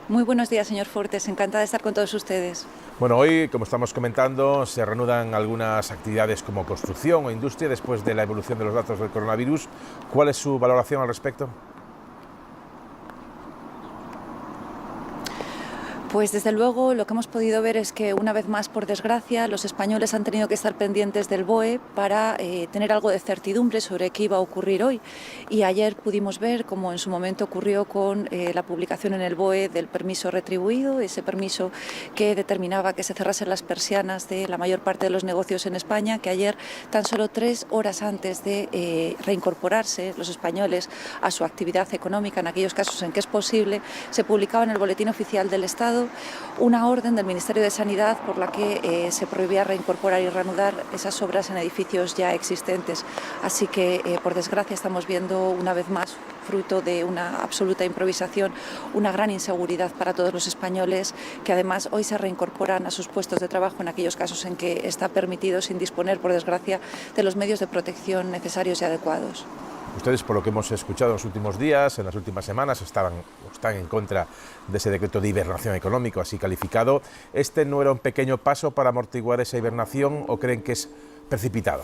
Muy buenos días, señor Fortes. Encantada de estar con todos ustedes. Bueno, hoy, como estamos comentando, se reanudan algunas actividades como construcción o industria después de la evolución de los datos del coronavirus. ¿Cuál es su valoración al respecto? Pues desde luego lo que hemos podido ver es que una vez más, por desgracia, los españoles han tenido que estar pendientes del BOE para tener algo de certidumbre sobre qué iba a ocurrir hoy. Y ayer pudimos ver, como en su momento ocurrió con la publicación en el BOE del permiso retribuido, ese permiso que determinaba que se cerrasen las persianas de la mayor parte de los negocios en España, que ayer, tan solo 3 horas antes de reincorporarse los españoles a su actividad económica, en aquellos casos en que es posible, se publicaba en el Boletín Oficial del Estado una orden del Ministerio de Sanidad por la que se prohibía reincorporar y reanudar esas obras en edificios ya existentes. Así que, por desgracia, estamos viendo una vez más, fruto de una absoluta improvisación, una gran inseguridad para todos los españoles, que además hoy se reincorporan a sus puestos de trabajo en aquellos casos en que está permitido, sin disponer, por desgracia, de los medios de protección necesarios y adecuados. Ustedes, por lo que hemos escuchado en los últimos días, en las últimas semanas, están en contra de ese decreto de hibernación económico, así calificado. ¿Este no era un pequeño paso para amortiguar esa hibernación o creen que es precipitado?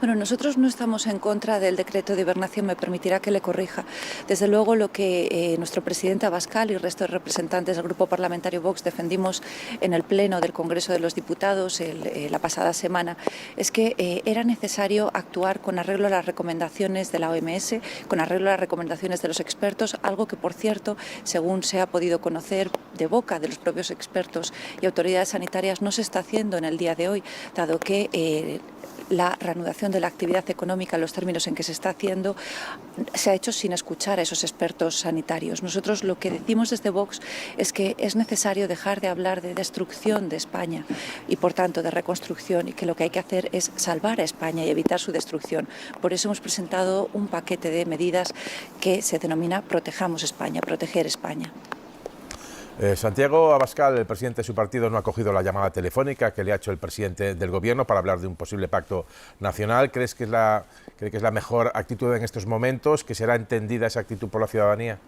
Bueno, nosotros no estamos en contra del decreto de hibernación, me permitirá que le corrija. Desde luego, lo que nuestro presidente Abascal y el resto de representantes del Grupo Parlamentario Vox defendimos en el Pleno del Congreso de los Diputados la pasada semana es que era necesario actuar con arreglo a las recomendaciones de la OMS, con arreglo a las recomendaciones de los expertos, algo que, por cierto, según se ha podido conocer de boca de los propios expertos y autoridades sanitarias, no se está haciendo en el día de hoy, dado que la reanudación de la actividad económica en los términos en que se está haciendo se ha hecho sin escuchar a esos expertos sanitarios. Nosotros lo que decimos desde Vox es que es necesario dejar de hablar de destrucción de España y, por tanto, de reconstrucción, y que lo que hay que hacer es salvar a España y evitar su destrucción. Por eso hemos presentado un paquete de medidas que se denomina Protejamos España, Proteger España. Santiago Abascal, el presidente de su partido, no ha cogido la llamada telefónica que le ha hecho el presidente del Gobierno para hablar de un posible pacto nacional. ¿Cree que es la mejor actitud en estos momentos? ¿Que será entendida esa actitud por la ciudadanía?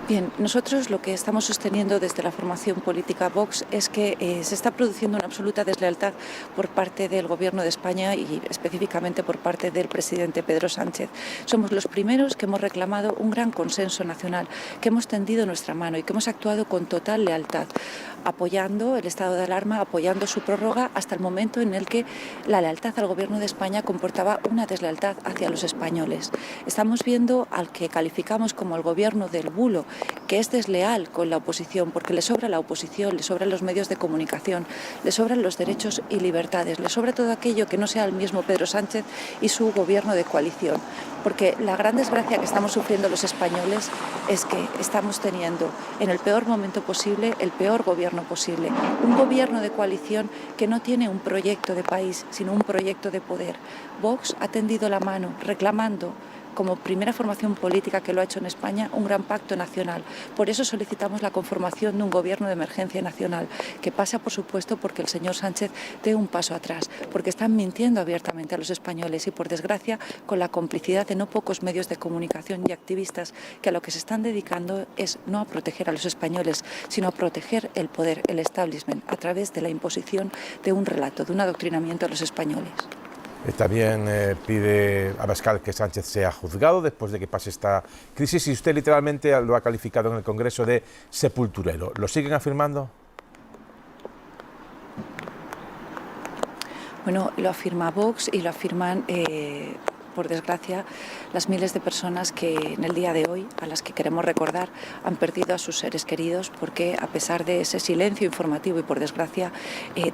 Bien, nosotros lo que estamos sosteniendo desde la formación política Vox es que se está produciendo una absoluta deslealtad por parte del Gobierno de España y específicamente por parte del presidente Pedro Sánchez. Somos los primeros que hemos reclamado un gran consenso nacional, que hemos tendido nuestra mano y que hemos actuado con total lealtad, apoyando el estado de alarma, apoyando su prórroga hasta el momento en el que la lealtad al Gobierno de España comportaba una deslealtad hacia los españoles. Estamos viendo al que calificamos como el Gobierno del bulo, que es desleal con la oposición, porque le sobra la oposición, le sobran los medios de comunicación, le sobran los derechos y libertades, le sobra todo aquello que no sea el mismo Pedro Sánchez y su gobierno de coalición. Porque la gran desgracia que estamos sufriendo los españoles es que estamos teniendo en el peor momento posible el peor gobierno posible. Un gobierno de coalición que no tiene un proyecto de país, sino un proyecto de poder. Vox ha tendido la mano reclamando, como primera formación política que lo ha hecho en España, un gran pacto nacional. Por eso solicitamos la conformación de un gobierno de emergencia nacional, que pasa, por supuesto, porque el señor Sánchez dé un paso atrás, porque están mintiendo abiertamente a los españoles y, por desgracia, con la complicidad de no pocos medios de comunicación y activistas que a lo que se están dedicando es no a proteger a los españoles, sino a proteger el poder, el establishment, a través de la imposición de un relato, de un adoctrinamiento a los españoles. También pide Abascal que Sánchez sea juzgado después de que pase esta crisis y usted literalmente lo ha calificado en el Congreso de sepulturero. ¿Lo siguen afirmando? Bueno, lo afirma Vox y lo afirman, por desgracia, las miles de personas que en el día de hoy, a las que queremos recordar, han perdido a sus seres queridos porque, a pesar de ese silencio informativo y, por desgracia,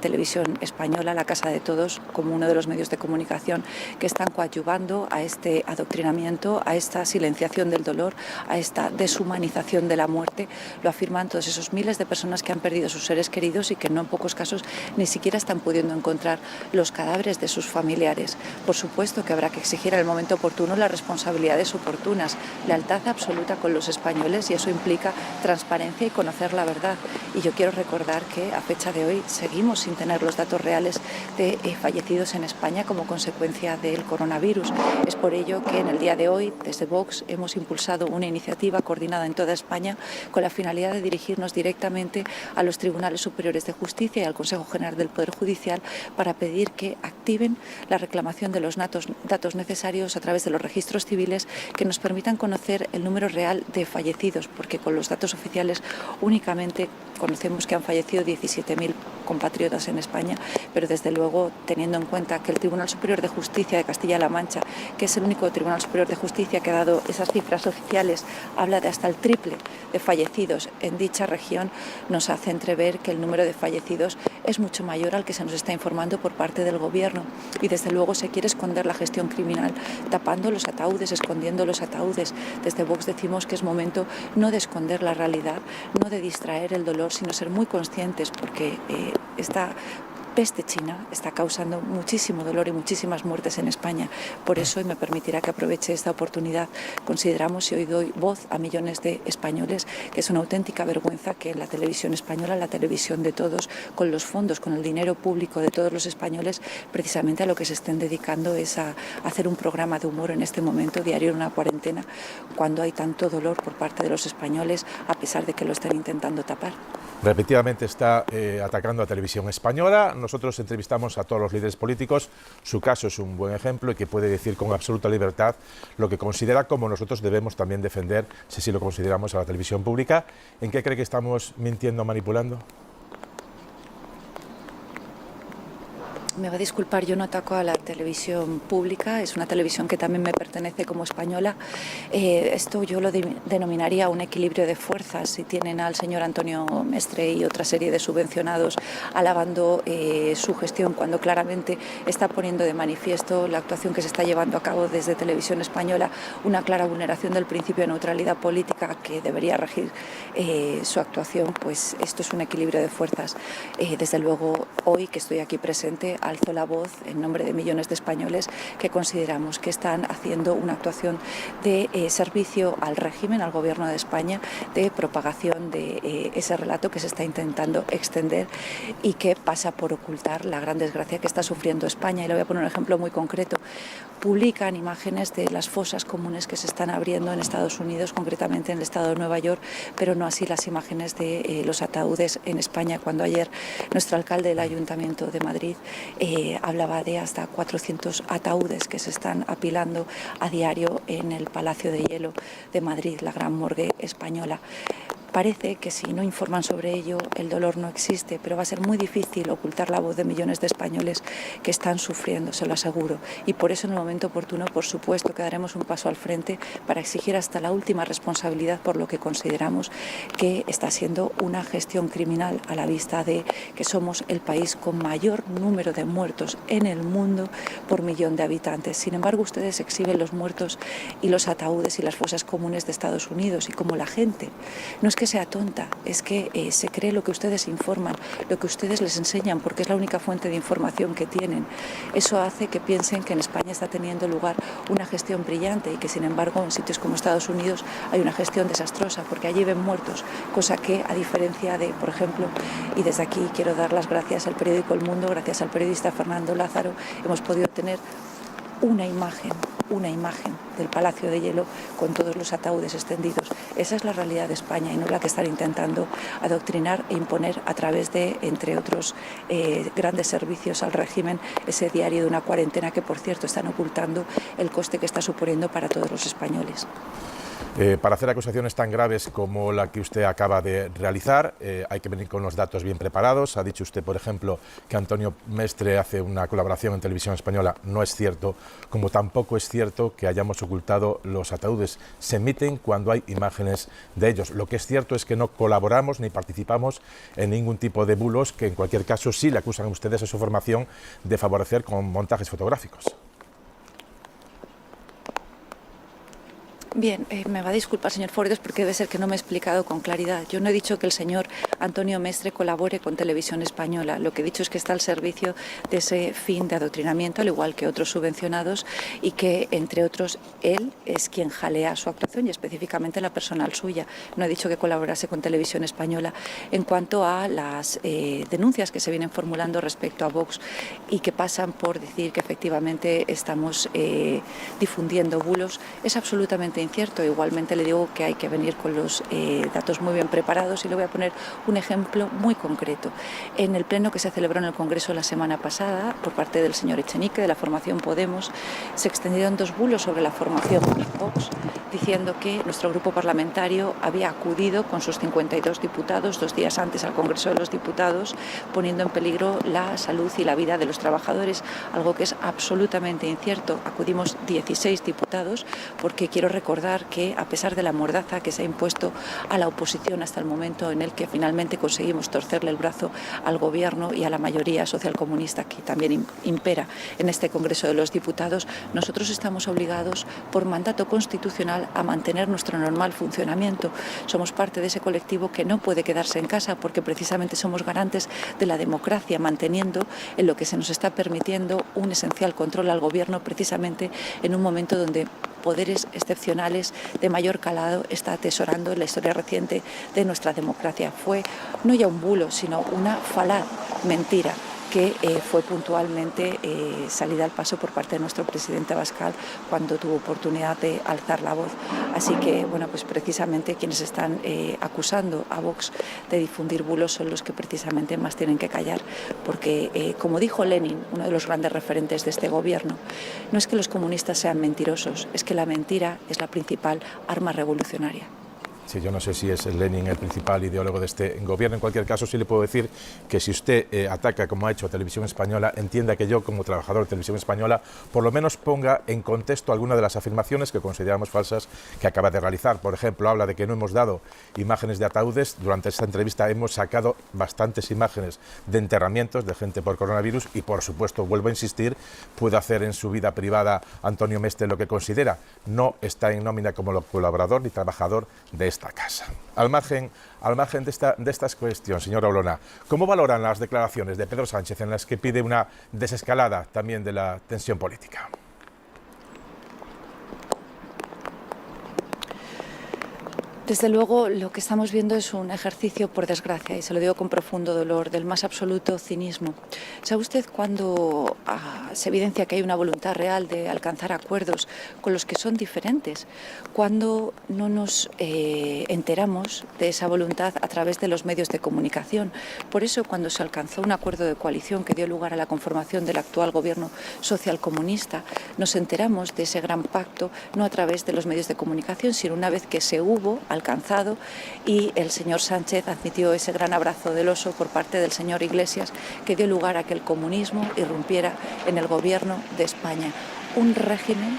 Televisión Española, la casa de todos, como uno de los medios de comunicación que están coadyuvando a este adoctrinamiento, a esta silenciación del dolor, a esta deshumanización de la muerte, lo afirman todos esos miles de personas que han perdido a sus seres queridos y que no en pocos casos ni siquiera están pudiendo encontrar los cadáveres de sus familiares. Por supuesto que habrá que exigir en el momento oportuno las responsabilidades oportunas, lealtad absoluta con los españoles, y eso implica transparencia y conocer la verdad. Y yo quiero recordar que a fecha de hoy seguimos sin tener los datos reales de fallecidos en España como consecuencia del coronavirus. Es por ello que en el día de hoy, desde Vox, hemos impulsado una iniciativa coordinada en toda España con la finalidad de dirigirnos directamente a los tribunales superiores de justicia y al Consejo General del Poder Judicial para pedir que activen la reclamación de los datos necesarios a través de los registros civiles que nos permitan conocer el número real de fallecidos, porque con los datos oficiales únicamente conocemos que han fallecido 17.000 compatriotas en España, pero desde luego, teniendo en cuenta que el Tribunal Superior de Justicia de Castilla-La Mancha, que es el único Tribunal Superior de Justicia que ha dado esas cifras oficiales, habla de hasta el triple de fallecidos en dicha región, nos hace entrever que el número de fallecidos es mucho mayor al que se nos está informando por parte del Gobierno, y desde luego se quiere esconder la gestión criminal tapando los ataúdes, escondiendo los ataúdes. Desde Vox decimos que es momento no de esconder la realidad, no de distraer el dolor, sino ser muy conscientes, porque esta peste china está causando muchísimo dolor y muchísimas muertes en España. Por eso, y me permitirá que aproveche esta oportunidad, consideramos, y hoy doy voz a millones de españoles, que es una auténtica vergüenza que en la televisión española, la televisión de todos, con los fondos, con el dinero público de todos los españoles, precisamente a lo que se estén dedicando es a hacer un programa de humor en este momento, diario en una cuarentena, cuando hay tanto dolor por parte de los españoles, a pesar de que lo estén intentando tapar. Repetidamente está atacando a Televisión Española. Nosotros entrevistamos a todos los líderes políticos. Su caso es un buen ejemplo y que puede decir con absoluta libertad lo que considera, como nosotros debemos también defender, si sí lo consideramos, a la televisión pública. ¿En qué cree que estamos mintiendo, manipulando? Me va a disculpar, yo no ataco a la televisión pública, es una televisión que también me pertenece como española. Esto yo lo denominaría un equilibrio de fuerzas. Si tienen al señor Antonio Mestre y otra serie de subvencionados alabando su gestión, cuando claramente está poniendo de manifiesto la actuación que se está llevando a cabo desde Televisión Española, una clara vulneración del principio de neutralidad política que debería regir su actuación, pues esto es un equilibrio de fuerzas. Desde luego, hoy que estoy aquí presente, alzo la voz en nombre de millones de españoles que consideramos que están haciendo una actuación de servicio al régimen, al Gobierno de España, de propagación de ese relato que se está intentando extender y que pasa por ocultar la gran desgracia que está sufriendo España. Y le voy a poner un ejemplo muy concreto. Publican imágenes de las fosas comunes que se están abriendo en Estados Unidos, concretamente en el estado de Nueva York, pero no así las imágenes de los ataúdes en España, cuando ayer nuestro alcalde del Ayuntamiento de Madrid hablaba de hasta 400 ataúdes que se están apilando a diario en el Palacio de Hielo de Madrid, la gran morgue española. Parece que si no informan sobre ello, el dolor no existe, pero va a ser muy difícil ocultar la voz de millones de españoles que están sufriendo, se lo aseguro. Y por eso, en el momento oportuno, por supuesto, que daremos un paso al frente para exigir hasta la última responsabilidad por lo que consideramos que está siendo una gestión criminal, a la vista de que somos el país con mayor número de muertos en el mundo por millón de habitantes. Sin embargo, ustedes exhiben los muertos y los ataúdes y las fosas comunes de Estados Unidos, y como la gente no es que sea tonta, es que se cree lo que ustedes informan, lo que ustedes les enseñan, porque es la única fuente de información que tienen. Eso hace que piensen que en España está teniendo lugar una gestión brillante y que, sin embargo, en sitios como Estados Unidos hay una gestión desastrosa, porque allí ven muertos, cosa que, a diferencia de, por ejemplo, y desde aquí quiero dar las gracias al periódico El Mundo, gracias al periodista Fernando Lázaro, hemos podido tener una imagen del Palacio de Hielo con todos los ataúdes extendidos. Esa es la realidad de España y no la que están intentando adoctrinar e imponer a través de, entre otros grandes servicios al régimen, ese diario de una cuarentena que, por cierto, están ocultando el coste que está suponiendo para todos los españoles. Para hacer acusaciones tan graves como la que usted acaba de realizar, hay que venir con los datos bien preparados. Ha dicho usted, por ejemplo, que Antonio Mestre hace una colaboración en Televisión Española. No es cierto, como tampoco es cierto que hayamos ocultado los ataúdes. Se emiten cuando hay imágenes de ellos. Lo que es cierto es que no colaboramos ni participamos en ningún tipo de bulos, que en cualquier caso sí le acusan a ustedes a su formación de favorecer con montajes fotográficos. Bien, me va a disculpar, señor Fortes, porque debe ser que no me he explicado con claridad. Yo no he dicho que el señor Antonio Mestre colabore con Televisión Española. Lo que he dicho es que está al servicio de ese fin de adoctrinamiento, al igual que otros subvencionados, y que, entre otros, él es quien jalea su actuación y específicamente la personal suya. No he dicho que colaborase con Televisión Española. En cuanto a las denuncias que se vienen formulando respecto a Vox y que pasan por decir que efectivamente estamos difundiendo bulos, es absolutamente incierto. Igualmente le digo que hay que venir con los datos muy bien preparados y le voy a poner un ejemplo muy concreto. En el pleno que se celebró en el Congreso la semana pasada por parte del señor Echenique de la formación Podemos, se extendieron 2 bulos sobre la formación Vox, diciendo que nuestro grupo parlamentario había acudido con sus 52 diputados 2 días antes al Congreso de los Diputados, poniendo en peligro la salud y la vida de los trabajadores, algo que es absolutamente incierto. Acudimos 16 diputados porque quiero recordar que, a pesar de la mordaza que se ha impuesto a la oposición hasta el momento en el que finalmente conseguimos torcerle el brazo al Gobierno y a la mayoría socialcomunista que también impera en este Congreso de los Diputados, nosotros estamos obligados por mandato constitucional a mantener nuestro normal funcionamiento. Somos parte de ese colectivo que no puede quedarse en casa porque precisamente somos garantes de la democracia, manteniendo en lo que se nos está permitiendo un esencial control al Gobierno, precisamente en un momento donde poderes excepcionales de mayor calado está atesorando en la historia reciente de nuestra democracia. Fue no ya un bulo, sino una falaz mentira que fue puntualmente salida al paso por parte de nuestro presidente Abascal cuando tuvo oportunidad de alzar la voz. Así que, bueno, pues precisamente quienes están acusando a Vox de difundir bulos son los que precisamente más tienen que callar, porque, como dijo Lenin, uno de los grandes referentes de este gobierno, no es que los comunistas sean mentirosos, es que la mentira es la principal arma revolucionaria. Sí, yo no sé si es Lenin el principal ideólogo de este gobierno. En cualquier caso, sí le puedo decir que si usted ataca, como ha hecho Televisión Española, entienda que yo, como trabajador de Televisión Española, por lo menos ponga en contexto algunas de las afirmaciones que consideramos falsas que acaba de realizar. Por ejemplo, habla de que no hemos dado imágenes de ataúdes. Durante esta entrevista hemos sacado bastantes imágenes de enterramientos de gente por coronavirus y, por supuesto, vuelvo a insistir, puede hacer en su vida privada Antonio Mestre lo que considera. No está en nómina como colaborador ni trabajador de esta casa. Al margen de estas cuestiones, señora Olona, ¿cómo valoran las declaraciones de Pedro Sánchez en las que pide una desescalada también de la tensión política? Desde luego, lo que estamos viendo es un ejercicio, por desgracia, y se lo digo con profundo dolor, del más absoluto cinismo. ¿Sabe usted cuando se evidencia que hay una voluntad real de alcanzar acuerdos con los que son diferentes? Cuando no nos enteramos de esa voluntad a través de los medios de comunicación. Por eso, cuando se alcanzó un acuerdo de coalición que dio lugar a la conformación del actual gobierno socialcomunista, nos enteramos de ese gran pacto no a través de los medios de comunicación, sino una vez que se hubo alcanzado y el señor Sánchez admitió ese gran abrazo del oso por parte del señor Iglesias, que dio lugar a que el comunismo irrumpiera en el gobierno de España. Un régimen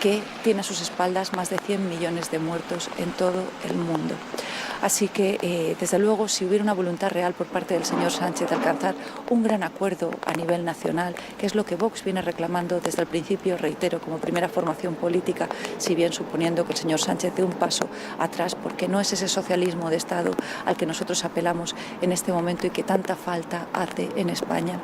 que tiene a sus espaldas más de 100 millones de muertos en todo el mundo. Así que, desde luego, si hubiera una voluntad real por parte del señor Sánchez de alcanzar un gran acuerdo a nivel nacional, que es lo que Vox viene reclamando desde el principio, reitero, como primera formación política, si bien suponiendo que el señor Sánchez dé un paso atrás, porque no es ese socialismo de Estado al que nosotros apelamos en este momento y que tanta falta hace en España.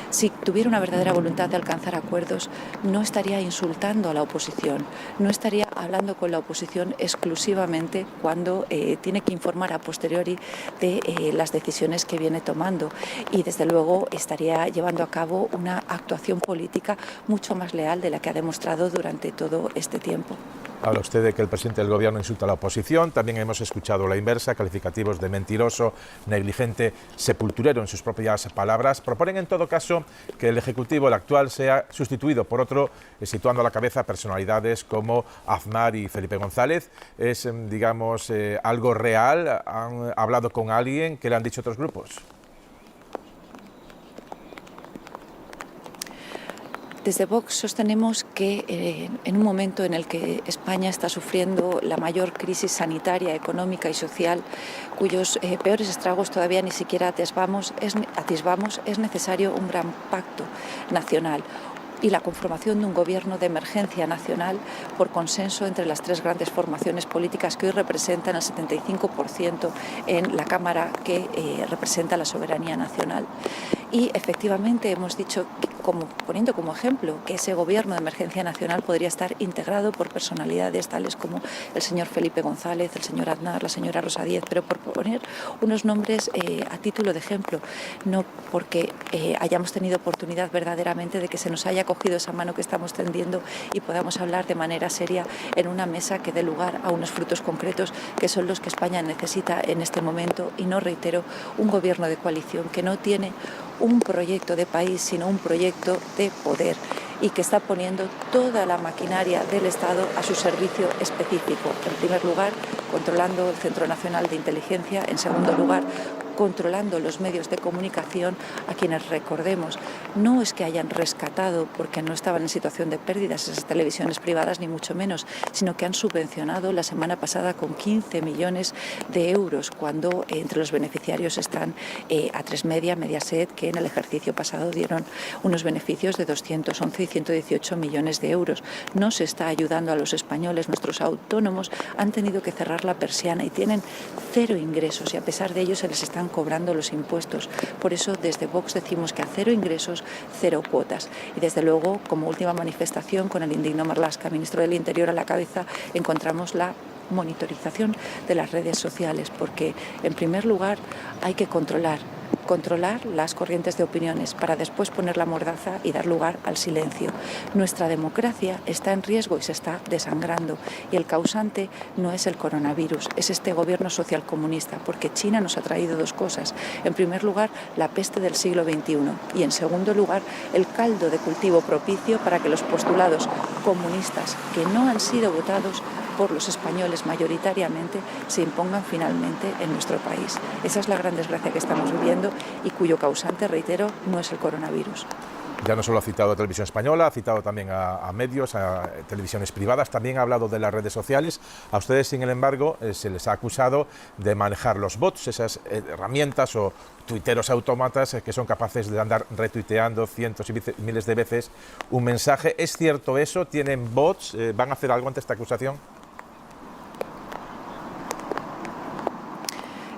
Si tuviera una verdadera voluntad de alcanzar acuerdos, no estaría insultando a la oposición, no estaría hablando con la oposición exclusivamente cuando tiene que informar a posteriori de las decisiones que viene tomando y, desde luego, estaría llevando a cabo una actuación política mucho más leal de la que ha demostrado durante todo este tiempo. Habla usted de que el presidente del gobierno insulta a la oposición. También hemos escuchado la inversa, calificativos de mentiroso, negligente, sepulturero en sus propias palabras. Proponen en todo caso que el Ejecutivo, el actual, sea sustituido por otro, situando a la cabeza personalidades como Aznar y Felipe González. ¿Es, digamos, algo real? ¿Han hablado con alguien? ¿Qué le han dicho otros grupos? Desde Vox sostenemos que en un momento en el que España está sufriendo la mayor crisis sanitaria, económica y social, cuyos peores estragos todavía ni siquiera atisbamos, es necesario un gran pacto nacional. y la conformación de un gobierno de emergencia nacional por consenso entre las tres grandes formaciones políticas que hoy representan el 75% en la Cámara que representa la soberanía nacional. Y efectivamente hemos dicho, poniendo como ejemplo, que ese gobierno de emergencia nacional podría estar integrado por personalidades tales como el señor Felipe González, el señor Aznar, la señora Rosa Díez, pero por poner unos nombres a título de ejemplo, no porque hayamos tenido oportunidad verdaderamente de que se nos haya cogido esa mano que estamos tendiendo y podamos hablar de manera seria en una mesa que dé lugar a unos frutos concretos que son los que España necesita en este momento, y no, reitero, un gobierno de coalición que no tiene un proyecto de país, sino un proyecto de poder, y que está poniendo toda la maquinaria del Estado a su servicio específico. En primer lugar, controlando el Centro Nacional de Inteligencia. En segundo lugar, controlando los medios de comunicación, a quienes, recordemos, no es que hayan rescatado porque no estaban en situación de pérdidas esas televisiones privadas, ni mucho menos, sino que han subvencionado la semana pasada con 15 millones de euros, cuando entre los beneficiarios están A3 Media, Mediaset, que en el ejercicio pasado dieron unos beneficios de 211 y 118 millones de euros. No se está ayudando a los españoles. Nuestros autónomos han tenido que cerrar la persiana y tienen cero ingresos, y a pesar de ello se les están cobrando los impuestos. Por eso desde Vox decimos que a cero ingresos, cero cuotas. Y desde luego, como última manifestación, con el indigno Marlaska, ministro del Interior, a la cabeza, encontramos la monitorización de las redes sociales, porque en primer lugar hay que controlar las corrientes de opiniones para después poner la mordaza y dar lugar al silencio. Nuestra democracia está en riesgo y se está desangrando, y el causante no es el coronavirus, es este gobierno socialcomunista, porque China nos ha traído dos cosas. En primer lugar, la peste del siglo XXI, y en segundo lugar, el caldo de cultivo propicio para que los postulados comunistas, que no han sido votados por los españoles mayoritariamente, se impongan finalmente en nuestro país. Esa es la gran desgracia que estamos viviendo, y cuyo causante, reitero, no es el coronavirus. Ya no solo ha citado a Televisión Española, ha citado también a medios, a televisiones privadas, también ha hablado de las redes sociales. A ustedes, sin embargo, se les ha acusado de manejar los bots, esas herramientas o tuiteros autómatas que son capaces de andar retuiteando cientos y miles de veces un mensaje. ¿Es cierto eso? ¿Tienen bots? ¿Van a hacer algo ante esta acusación?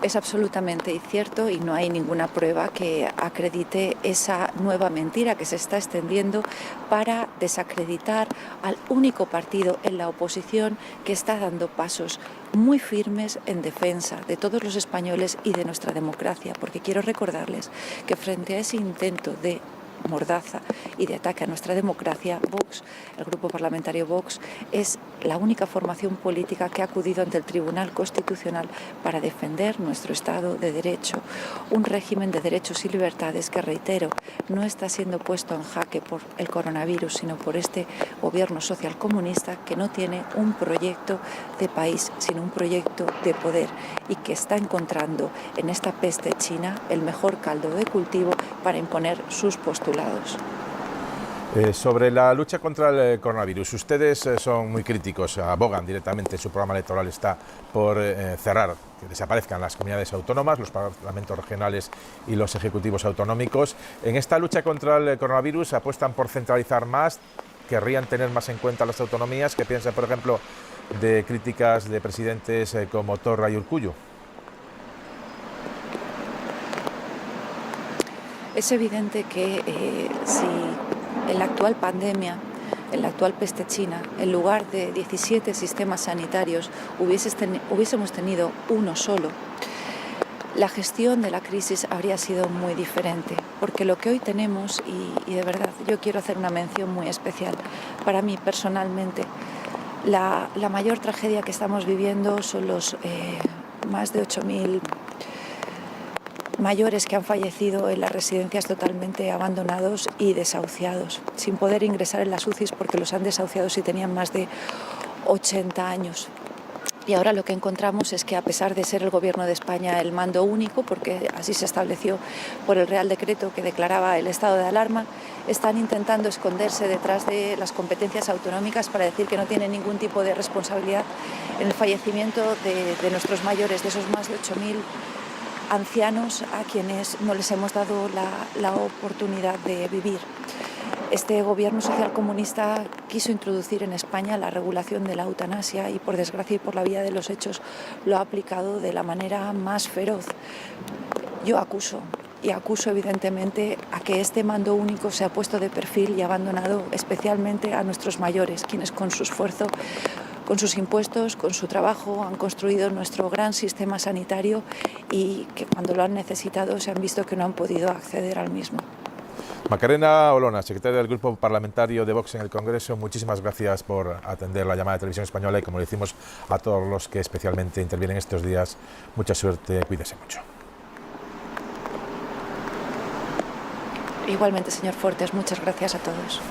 Es absolutamente cierto, y no hay ninguna prueba que acredite esa nueva mentira que se está extendiendo para desacreditar al único partido en la oposición que está dando pasos muy firmes en defensa de todos los españoles y de nuestra democracia, porque quiero recordarles que frente a ese intento de mordaza y de ataque a nuestra democracia, Vox, el grupo parlamentario Vox, es la única formación política que ha acudido ante el Tribunal Constitucional para defender nuestro Estado de Derecho, un régimen de derechos y libertades que, reitero, no está siendo puesto en jaque por el coronavirus, sino por este gobierno socialcomunista que no tiene un proyecto de país, sino un proyecto de poder, y que está encontrando en esta peste china el mejor caldo de cultivo para imponer sus postulados. Sobre la lucha contra el coronavirus, ustedes son muy críticos, abogan directamente, en su programa electoral está por cerrar, que desaparezcan las comunidades autónomas, los parlamentos regionales y los ejecutivos autonómicos. En esta lucha contra el coronavirus apuestan por centralizar más, querrían tener más en cuenta las autonomías. ¿Qué piensan, por ejemplo, de críticas de presidentes como Torra y Urkullu? Es evidente que si en la actual pandemia, en la actual peste china, en lugar de 17 sistemas sanitarios hubiésemos tenido uno solo, la gestión de la crisis habría sido muy diferente, porque lo que hoy tenemos, y de verdad yo quiero hacer una mención muy especial, para mí personalmente, la mayor tragedia que estamos viviendo son los más de 8.000 mayores que han fallecido en las residencias totalmente abandonados y desahuciados, sin poder ingresar en las UCIs porque los han desahuciado si tenían más de 80 años. Y ahora lo que encontramos es que, a pesar de ser el Gobierno de España el mando único, porque así se estableció por el Real Decreto que declaraba el estado de alarma, están intentando esconderse detrás de las competencias autonómicas para decir que no tienen ningún tipo de responsabilidad en el fallecimiento de nuestros mayores, de esos más de 8.000 ancianos a quienes no les hemos dado la oportunidad de vivir. Este gobierno socialcomunista quiso introducir en España la regulación de la eutanasia y, por desgracia y por la vía de los hechos, lo ha aplicado de la manera más feroz. Yo acuso evidentemente a que este mando único se ha puesto de perfil y ha abandonado especialmente a nuestros mayores, quienes con su esfuerzo, con sus impuestos, con su trabajo, han construido nuestro gran sistema sanitario y que cuando lo han necesitado se han visto que no han podido acceder al mismo. Macarena Olona, secretaria del Grupo Parlamentario de Vox en el Congreso, muchísimas gracias por atender la llamada de Televisión Española y, como le decimos a todos los que especialmente intervienen estos días, mucha suerte, cuídese mucho. Igualmente, señor Fortes, muchas gracias a todos.